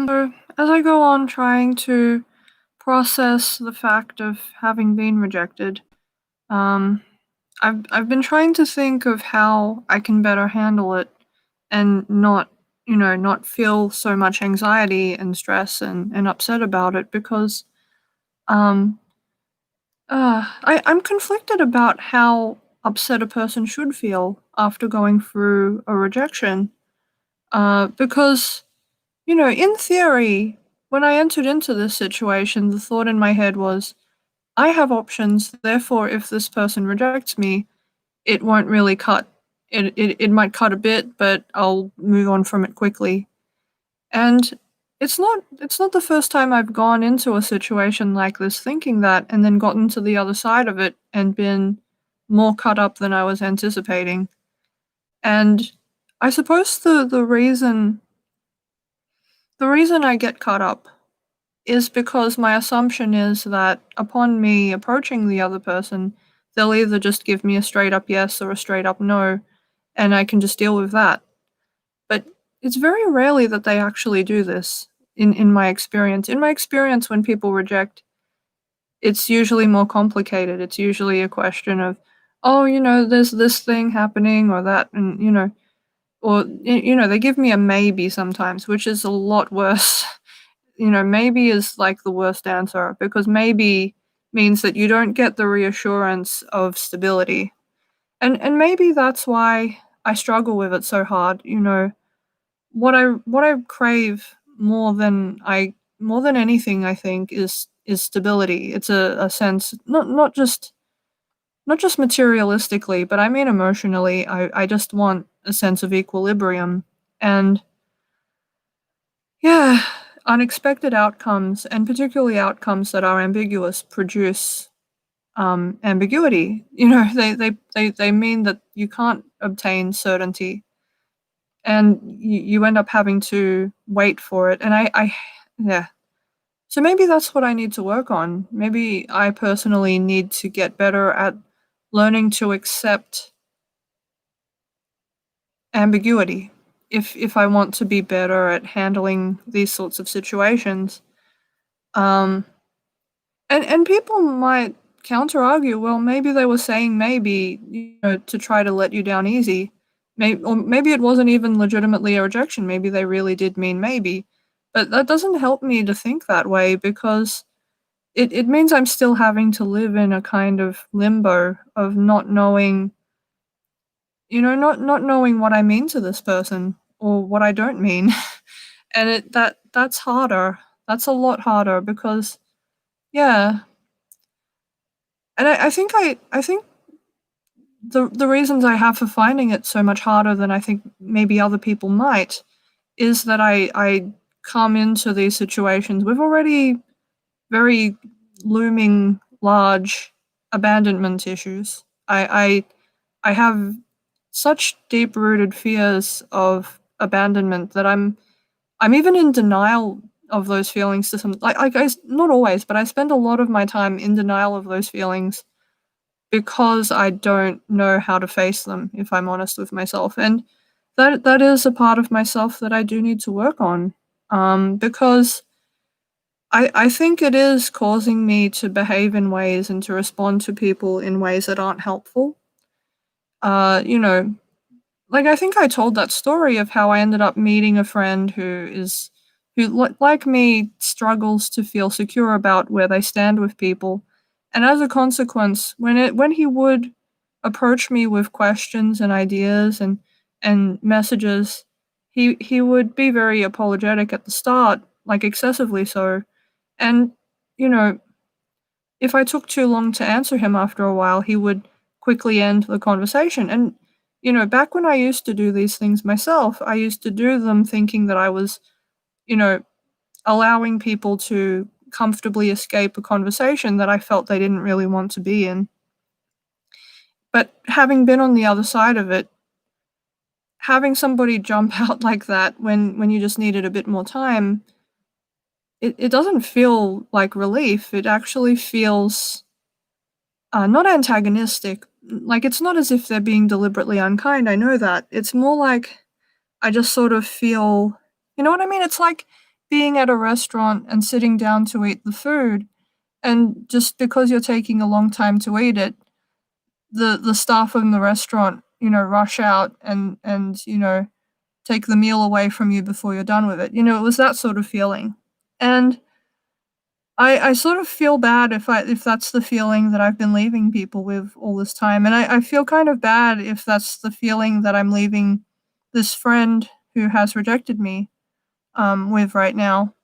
So as I go on trying to process the fact of having been rejected, um, I've been trying to think of how I can better handle it and not, not feel so much anxiety and stress and upset about it because um I'm conflicted about how upset a person should feel after going through a rejection. Because in theory, when I entered into this situation, the thought in my head was, I have options, therefore, if this person rejects me, it won't really cut. It might cut a bit, but I'll move on from it quickly. And it's not the first time I've gone into a situation like this thinking that and then gotten to the other side of it and been more cut up than I was anticipating. And I suppose the reason I get caught up is because my assumption is that upon me approaching the other person, they'll either just give me a straight up yes or a straight up no, and I can just deal with that. But it's very rarely that they actually do this in my experience. In my experience, when people reject, it's usually more complicated. It's usually a question of, oh, there's this thing happening or that, and or they give me a maybe sometimes, which is a lot worse. Maybe is like the worst answer because maybe means that you don't get the reassurance of stability. And maybe that's why I struggle with it so hard. What I crave more than anything, I think, is stability. It's a sense, not just materialistically, but I mean emotionally. I just want a sense of equilibrium. And yeah, unexpected outcomes, and particularly outcomes that are ambiguous, produce ambiguity. They mean that you can't obtain certainty, and you end up having to wait for it. And yeah. So maybe that's what I need to work on. Maybe I personally need to get better at learning to accept ambiguity if I want to be better at handling these sorts of situations. Um, and people might counter argue, well, maybe they were saying maybe, to try to let you down easy. Maybe it wasn't even legitimately a rejection. Maybe they really did mean maybe. But that doesn't help me to think that way because it means I'm still having to live in a kind of limbo of not knowing, not knowing what I mean to this person or what I don't mean. And that's harder. That's a lot harder because yeah. And I think the reasons I have for finding it so much harder than I think maybe other people might is that I come into these situations with already very looming large abandonment issues. I have such deep rooted fears of abandonment that I'm even in denial of those feelings to some not always, but I spend a lot of my time in denial of those feelings because I don't know how to face them, if I'm honest with myself. And that is a part of myself that I do need to work on. Because I think it is causing me to behave in ways and to respond to people in ways that aren't helpful. Uh, you know, like I think I told that story of how I ended up meeting a friend who like me struggles to feel secure about where they stand with people. And as a consequence, when he would approach me with questions and ideas and messages, he would be very apologetic at the start, like excessively so. And you know, if I took too long to answer him after a while, he would quickly end the conversation. And back when I used to do these things myself, I used to do them thinking that I was, you know, allowing people to comfortably escape a conversation that I felt they didn't really want to be in. But having been on the other side of it, having somebody jump out like that when you just needed a bit more time, it doesn't feel like relief. It actually feels not antagonistic. Like it's not as if they're being deliberately unkind. I know that. It's more like I just sort of feel, you know what I mean? It's like being at a restaurant and sitting down to eat the food, and just because you're taking a long time to eat it, the staff in the restaurant, rush out and, take the meal away from you before you're done with it. It was that sort of feeling. And I sort of feel bad if that's the feeling that I've been leaving people with all this time, and I feel kind of bad if that's the feeling that I'm leaving this friend who has rejected me, with right now.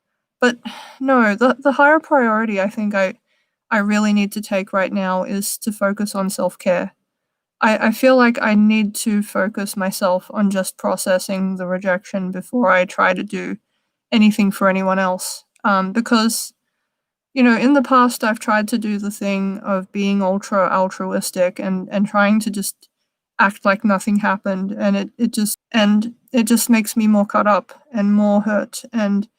But no, the higher priority I think I really need to take right now is to focus on self-care. I feel like I need to focus myself on just processing the rejection before I try to do anything for anyone else, because in the past, I've tried to do the thing of being ultra altruistic and trying to just act like nothing happened, and it just makes me more caught up and more hurt, and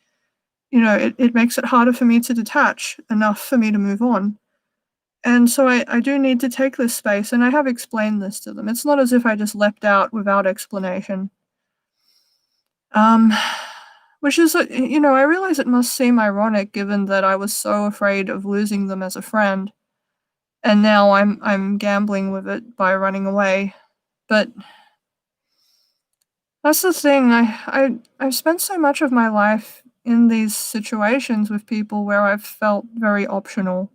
it makes it harder for me to detach enough for me to move on. And so I do need to take this space, and I have explained this to them. It's not as if I just leapt out without explanation. Um, which is, I realize it must seem ironic given that I was so afraid of losing them as a friend, and now I'm gambling with it by running away. But that's the thing. I've spent so much of my life in these situations with people where I've felt very optional,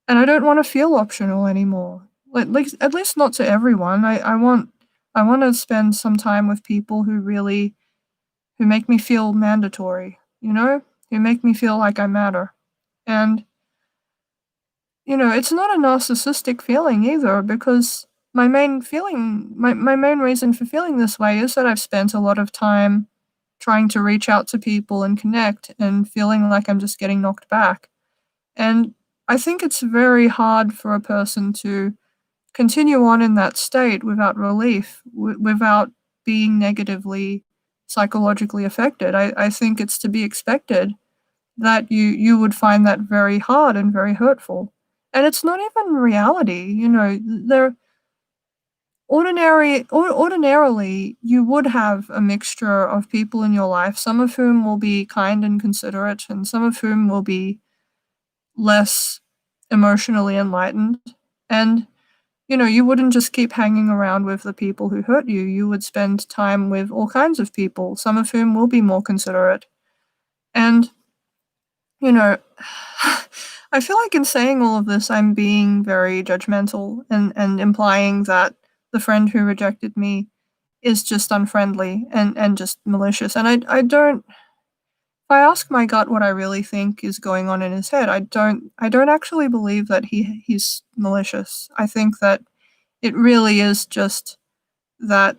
and I don't want to feel optional anymore. Like at least not to everyone. I want to spend some time with people who make me feel mandatory, who make me feel like I matter. And, it's not a narcissistic feeling either because my main reason for feeling this way is that I've spent a lot of time trying to reach out to people and connect and feeling like I'm just getting knocked back. And I think it's very hard for a person to continue on in that state without relief, without being negatively psychologically affected. I think it's to be expected that you would find that very hard and very hurtful. And it's not even reality, there ordinarily you would have a mixture of people in your life, some of whom will be kind and considerate and some of whom will be less emotionally enlightened. And you wouldn't just keep hanging around with the people who hurt you. You would spend time with all kinds of people, some of whom will be more considerate. And, you know, I feel like in saying all of this, I'm being very judgmental and implying that the friend who rejected me is just unfriendly and just malicious. And I don't, if I ask my gut what I really think is going on in his head, I don't actually believe that he's malicious. I think that it really is just that,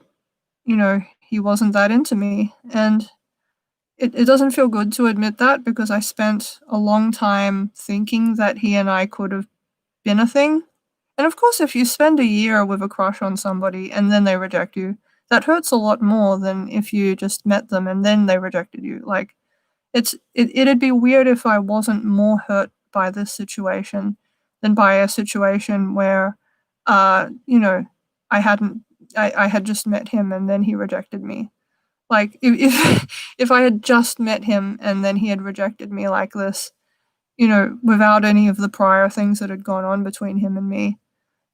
he wasn't that into me. And it doesn't feel good to admit that because I spent a long time thinking that he and I could have been a thing. And of course, if you spend a year with a crush on somebody and then they reject you, that hurts a lot more than if you just met them and then they rejected you. Like, it'd be weird if I wasn't more hurt by this situation than by a situation where, uh, you know, I hadn't I had just met him and then he rejected me. Like if I had just met him and then he had rejected me like this, without any of the prior things that had gone on between him and me,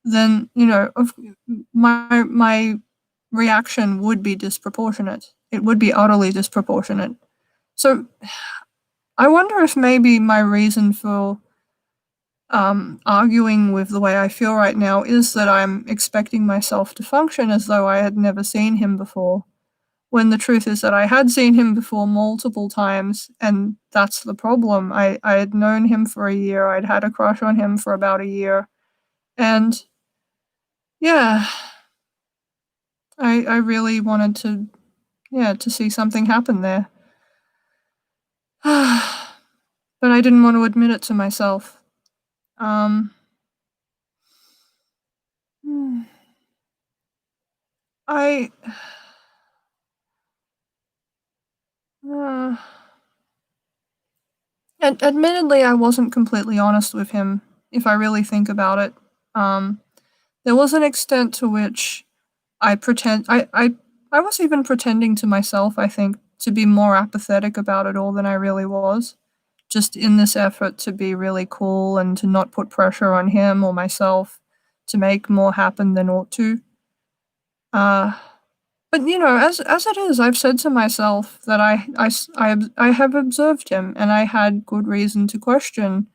then, my reaction would be disproportionate. It would be utterly disproportionate. So I wonder if maybe my reason for arguing with the way I feel right now is that I'm expecting myself to function as though I had never seen him before, when the truth is that I had seen him before multiple times, and that's the problem. I had known him for a year, I'd had a crush on him for about a year, and yeah, I really wanted to, yeah, to see something happen there. But I didn't want to admit it to myself. Um, hmm, I uh admittedly, I wasn't completely honest with him, if I really think about it. Um, there was an extent to which I was even pretending to myself, I think, to be more apathetic about it all than I really was, just in this effort to be really cool and to not put pressure on him or myself to make more happen than ought to. Uh, but as it is, I've said to myself that I have observed him, and I had good reason to question,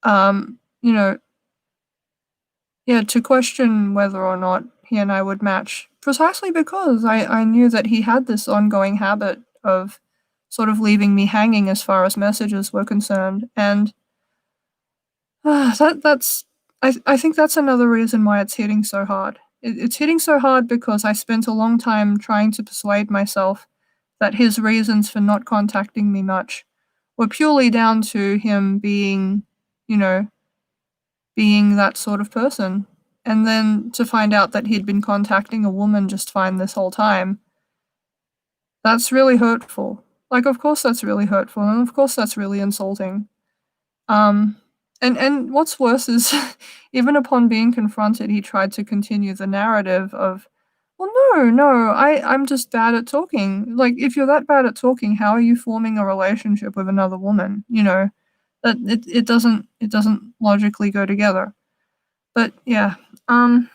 you know, yeah, to question whether or not he and I would match, precisely because I knew that he had this ongoing habit of sort of leaving me hanging as far as messages were concerned, and that's I think that's another reason why it's hitting so hard. It's hitting so hard because I spent a long time trying to persuade myself that his reasons for not contacting me much were purely down to him being, you know, being that sort of person. And then to find out that he'd been contacting a woman just fine this whole time, that's really hurtful. Like, of course that's really hurtful, and of course that's really insulting. Um, and what's worse is even upon being confronted, he tried to continue the narrative of, "Well, no, I'm just bad at talking." Like, if you're that bad at talking, how are you forming a relationship with another woman? That it doesn't logically go together. But yeah, um,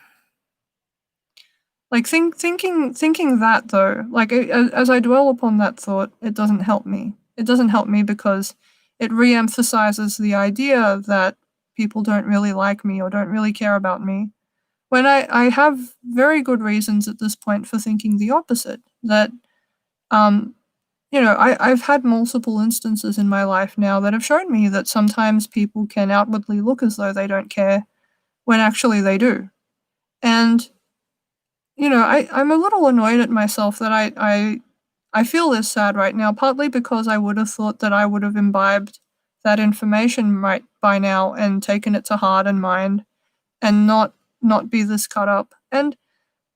like thinking that though, like as I dwell upon that thought, it doesn't help me. It doesn't help me because it re-emphasizes the idea that people don't really like me or don't really care about me. When I have very good reasons at this point for thinking the opposite. That um, I've had multiple instances in my life now that have shown me that sometimes people can outwardly look as though they don't care when actually they do. And I'm a little annoyed at myself that I feel this sad right now, partly because I would have thought that I would have imbibed that information right by now and taken it to heart and mind and not be this cut up. And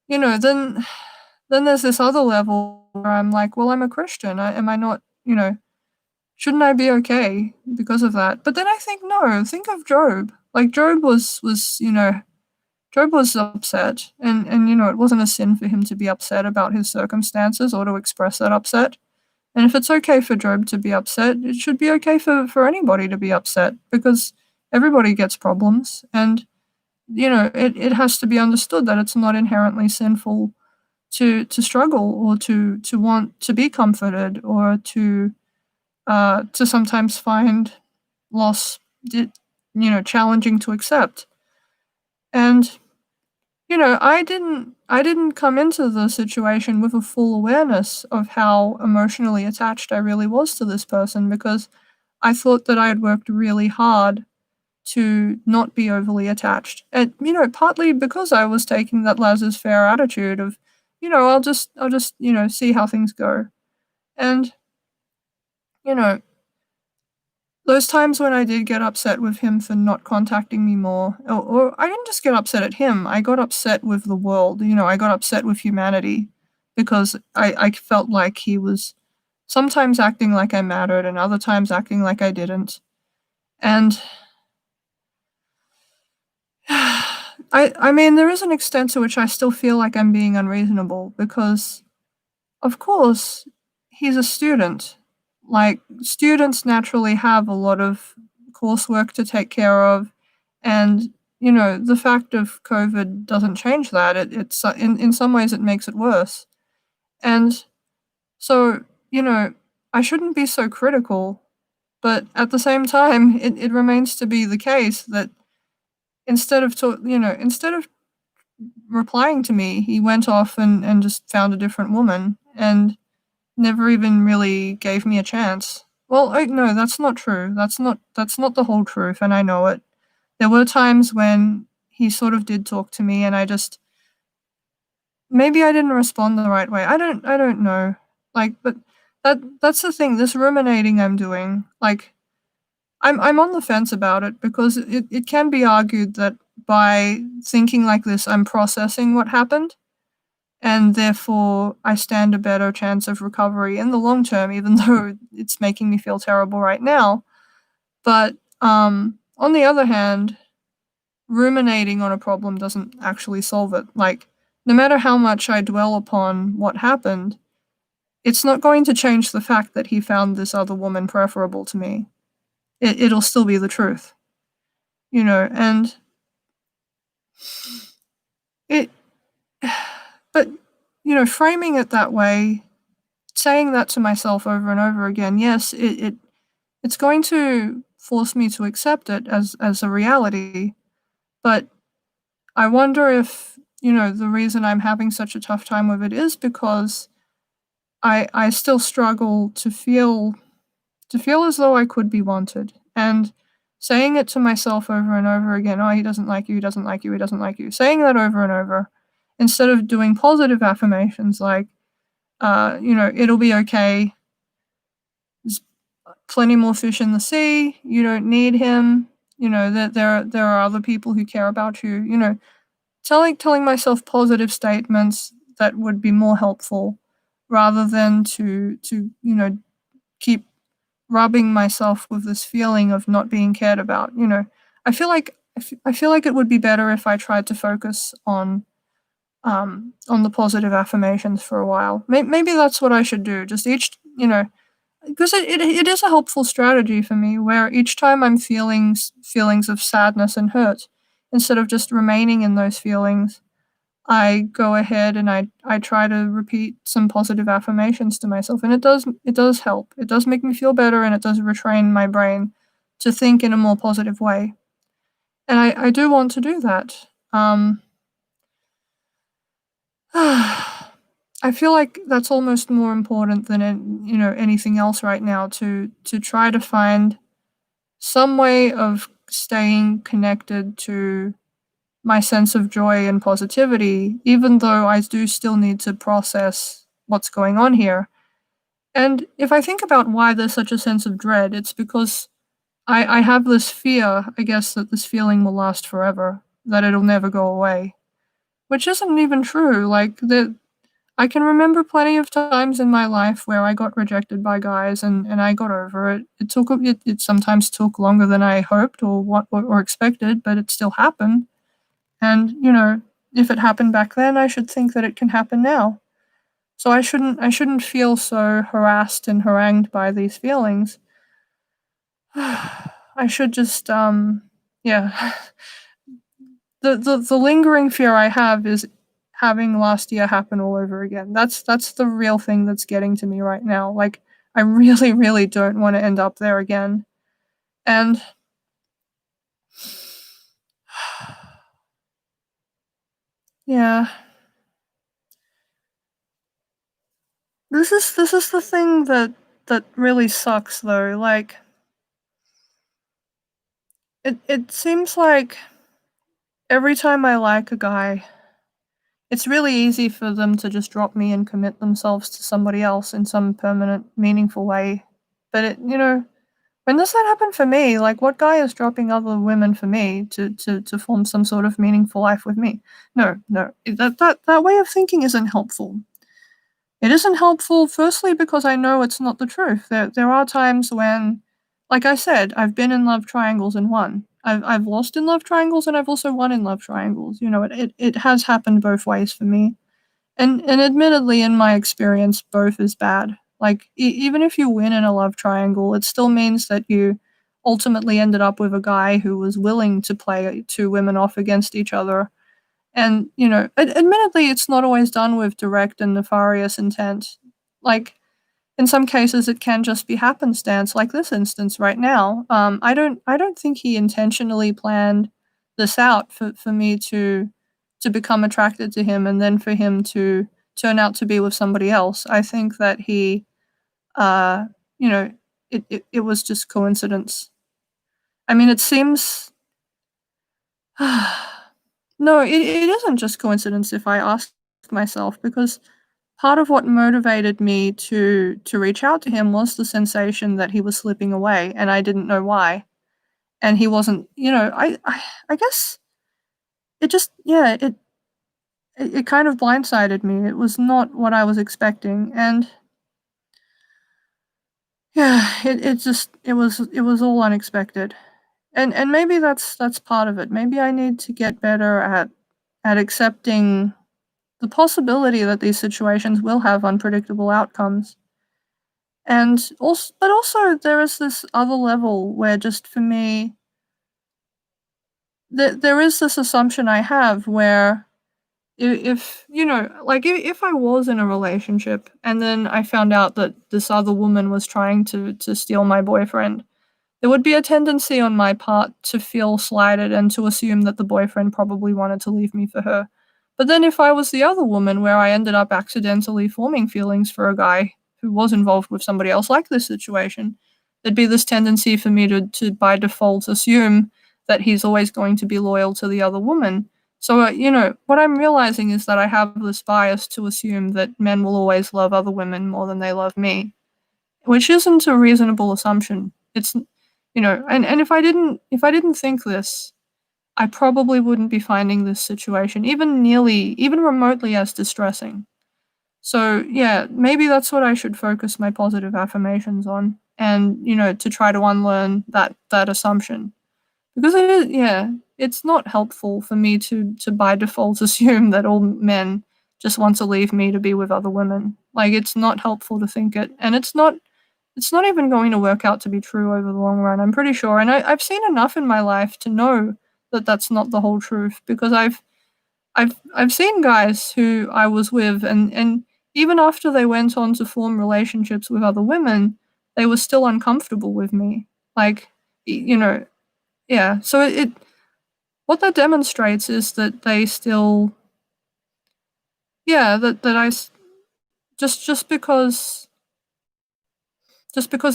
then there's this other level where I'm like, well, I'm a Christian. Am I not? Shouldn't I be okay because of that? But then I think no. Think of Job. Like Job was upset, and it wasn't a sin for him to be upset about his circumstances or to express that upset. And if it's okay for Job to be upset, it should be okay for anybody to be upset because everybody gets problems. And it has to be understood that it's not inherently sinful to struggle or to want to be comforted or to sometimes find loss challenging to accept. And I didn't come into the situation with a full awareness of how emotionally attached I really was to this person because I thought that I had worked really hard to not be overly attached. And partly because I was taking that laissez-faire attitude of, I'll just see how things go. And you know, those times when I did get upset with him for not contacting me more, or I didn't just get upset at him, I got upset with the world. I got upset with humanity because I felt like he was sometimes acting like I mattered and other times acting like I didn't. And I mean, there is an extent to which I still feel like I'm being unreasonable because, of course, he's a student. Like, students naturally have a lot of coursework to take care of, and, the fact of COVID doesn't change that. It's in some ways, it makes it worse. And so, I shouldn't be so critical, but at the same time, it remains to be the case that instead of replying to me, he went off and just found a different woman and never even really gave me a chance. Well, no, that's not true. That's not the whole truth, and I know it. There were times when he sort of did talk to me, and I just maybe I didn't respond the right way. I don't know. Like, but that's the thing. This ruminating I'm doing, like, I'm on the fence about it because it can be argued that by thinking like this, I'm processing what happened, and therefore I stand a better chance of recovery in the long term, even though it's making me feel terrible right now. But on the other hand, ruminating on a problem doesn't actually solve it. Like, no matter how much I dwell upon what happened, it's not going to change the fact that he found this other woman preferable to me. It'll still be the truth, and it but, framing it that way, saying that to myself over and over again, yes, it's going to force me to accept it as a reality, but I wonder if, the reason I'm having such a tough time with it is because I still struggle to feel as though I could be wanted. And saying it to myself over and over again, oh, he doesn't like you, he doesn't like you, he doesn't like you. Saying that over and over instead of doing positive affirmations like, it'll be okay. There's plenty more fish in the sea. You don't need him. That there are other people who care about you. Telling myself positive statements that would be more helpful rather than to keep rubbing myself with this feeling of not being cared about. I feel like it would be better if I tried to focus on the positive affirmations for a while. Maybe that's what I should do. Just because it is a helpful strategy for me where each time I'm feeling feelings of sadness and hurt, instead of just remaining in those feelings, I go ahead and I try to repeat some positive affirmations to myself, and it does help. It does make me feel better, and it does retrain my brain to think in a more positive way. And I do want to do that. I feel like that's almost more important than anything else right now to try to find some way of staying connected to my sense of joy and positivity, even though I do still need to process what's going on here. And if I think about why there's such a sense of dread, it's because I have this fear, I guess, that this feeling will last forever, that it'll never go away, which isn't even true. Like, I can remember plenty of times in my life where I got rejected by guys and I got over it. It sometimes took longer than I hoped or expected, but it still happened. And, if it happened back then, I should think that it can happen now. So I shouldn't feel so harassed and harangued by these feelings. I should just yeah. The lingering fear I have is having last year happen all over again. That's the real thing that's getting to me right now. Like, I really, really don't want to end up there again. And yeah, this is the thing that really sucks though. Like, it seems like every time I like a guy, it's really easy for them to just drop me and commit themselves to somebody else in some permanent, meaningful way. But when does that happen for me? Like, what guy is dropping other women for me to form some sort of meaningful life with me? No, no, that way of thinking isn't helpful. It isn't helpful, firstly, because I know it's not the truth. There are times when, like I said, I've been in love triangles and won. I've lost in love triangles and I've also won in love triangles. It has happened both ways for me. And admittedly, in my experience, both is bad. Like, even if you win in a love triangle, it still means that you ultimately ended up with a guy who was willing to play two women off against each other. And, admittedly, it's not always done with direct and nefarious intent. Like, in some cases, it can just be happenstance, like this instance right now. I don't think he intentionally planned this out for me to become attracted to him and then for him to turn out to be with somebody else. I think that he, uh, you know, it was just coincidence. I mean, it seems. No, it isn't just coincidence if I ask myself, because part of what motivated me to reach out to him was the sensation that he was slipping away and I didn't know why. And he wasn't, I guess it just, yeah, it kind of blindsided me. It was not what I was expecting. And yeah, it was all unexpected. And maybe that's part of it. Maybe I need to get better at accepting the possibility that these situations will have unpredictable outcomes. And also, but also there is this other level where just for me, there is this assumption I have where if you know, like if I was in a relationship and then I found out that this other woman was trying to steal my boyfriend, there would be a tendency on my part to feel slighted and to assume that the boyfriend probably wanted to leave me for her. But then if I was the other woman where I ended up accidentally forming feelings for a guy who was involved with somebody else like this situation, there'd be this tendency for me to by default assume that he's always going to be loyal to the other woman. So, what I'm realizing is that I have this bias to assume that men will always love other women more than they love me, which isn't a reasonable assumption. And if I didn't think this, I probably wouldn't be finding this situation even remotely as distressing. So, yeah, maybe that's what I should focus my positive affirmations on and, to try to unlearn that assumption. Because it's not helpful for me to by default assume that all men just want to leave me to be with other women. Like, it's not helpful to think it, and it's not even going to work out to be true over the long run, I'm pretty sure, and I've seen enough in my life to know that that's not the whole truth because I've seen guys who I was with and even after they went on to form relationships with other women, they were still uncomfortable with me. Like, yeah, so it what that demonstrates is that they still yeah, that I s just because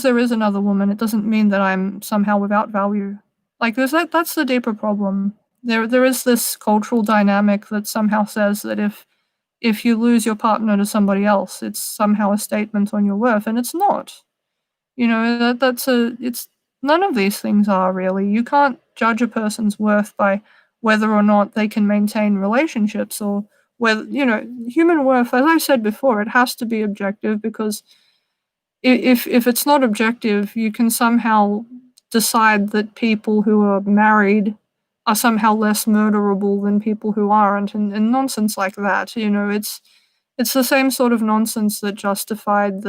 there is another woman, it doesn't mean that I'm somehow without value. Like, that's the deeper problem. There is this cultural dynamic that somehow says that if you lose your partner to somebody else, it's somehow a statement on your worth, and it's not. It's none of these things are really. You can't judge a person's worth by whether or not they can maintain relationships or whether, human worth, as I said before, it has to be objective because if it's not objective, you can somehow decide that people who are married are somehow less murderable than people who aren't, and nonsense like that. It's the same sort of nonsense that justified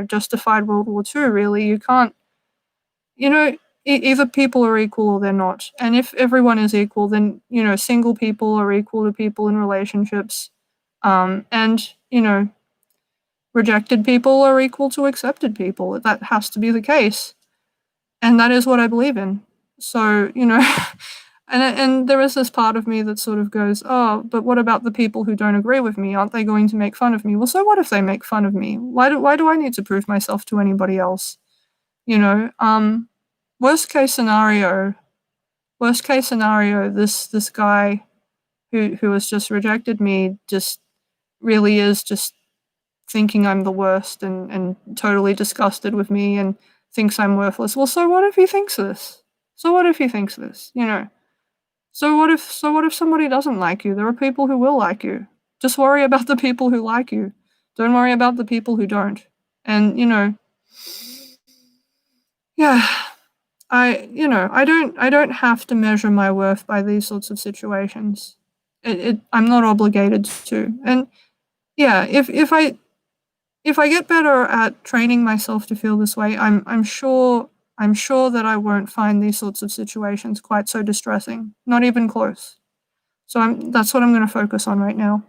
justified World War II. Really, you can't. You know, either people are equal or they're not. And if everyone is equal, then single people are equal to people in relationships, and rejected people are equal to accepted people. That has to be the case, and that is what I believe in. So, and there is this part of me that sort of goes, "Oh, but what about the people who don't agree with me? Aren't they going to make fun of me?" Well, so what if they make fun of me? Why do I need to prove myself to anybody else? You know, um, worst case scenario, this guy who has just rejected me just really is just thinking I'm the worst and totally disgusted with me and thinks I'm worthless. Well, so what if he thinks this? So what if he thinks this? So what if somebody doesn't like you? There are people who will like you. Just worry about the people who like you. Don't worry about the people who don't. And yeah, I don't have to measure my worth by these sorts of situations. I'm not obligated to. And yeah, if I get better at training myself to feel this way, I'm sure that I won't find these sorts of situations quite so distressing. Not even close. So that's what I'm going to focus on right now.